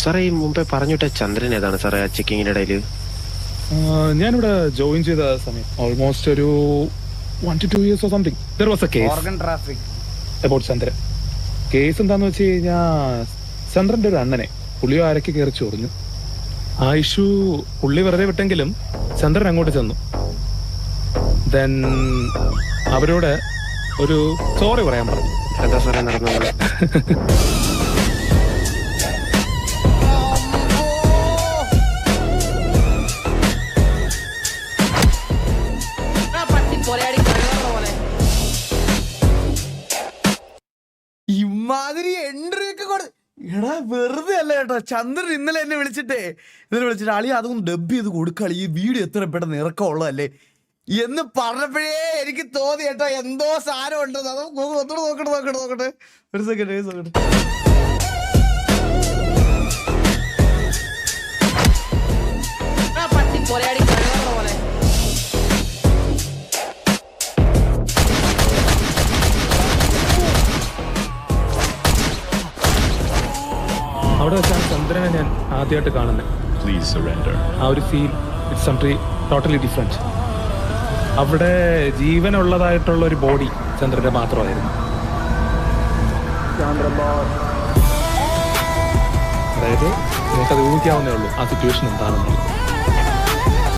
സാറേ ഈ മുമ്പേ പറഞ്ഞിട്ട ചന്ദ്രൻ ഏതാണ് സാറേ ആ ചെക്കിങ്ങിന്റെ ഇടയിൽ? ഞാനിവിടെ ജോയിൻ ചെയ്ത സമയം ഓൾമോസ്റ്റ് ഒരു 1 to 2 years or something. There was a case about Chandran. Case എന്താന്ന് വെച്ച് കഴിഞ്ഞാൽ ചന്ദ്രന്റെ ഒരു അണ്ണനെ പുള്ളിയോ ആരൊക്കെ കയറി ചൊറിഞ്ഞു. ആ ഇഷ്യൂ പുള്ളി വെറുതെ വിട്ടെങ്കിലും ചന്ദ്രൻ അങ്ങോട്ട് ചെന്നു. ദെൻ അവരോട് ഒരു സോറി പറയാൻ പറഞ്ഞു. എന്താ സാറേ നടന്നത്? ഇമാതിരി എൻട്രി ഒക്കെ എടാ വെറുതെ അല്ല കേട്ടോ. ചന്ദ്രൻ ഇന്നലെ എന്നെ വിളിച്ചിട്ട് അളി അതൊന്ന് ഡബ് ചെയ്ത് കൊടുക്കളി, ഈ വീഡിയോ എത്ര പെട്ടെന്ന് ഇറക്കമുള്ളതല്ലേ എന്ന് പറഞ്ഞപ്പോഴേ എനിക്ക് തോന്നി കേട്ടോ എന്തോ സാധനം ഉണ്ടെന്ന്. അത് നോക്കട്ടെ ഒരു സെക്കൻഡ്. അവിടെ വെച്ചാണ് ചന്ദ്രനെ ഞാൻ ആദ്യമായിട്ട് കാണുന്നത്. ആ ഒരു feel it's something totally different. അവിടെ ജീവനുള്ളതായിട്ടുള്ള ഒരു ബോഡി ചന്ദ്രന്റെ മാത്രമായിരുന്നു. അതായത് നമുക്കത് ഊഹിക്കാവുന്നേ ഉള്ളൂ ആ സിറ്റുവേഷൻ എന്താണെന്നുള്ളത്.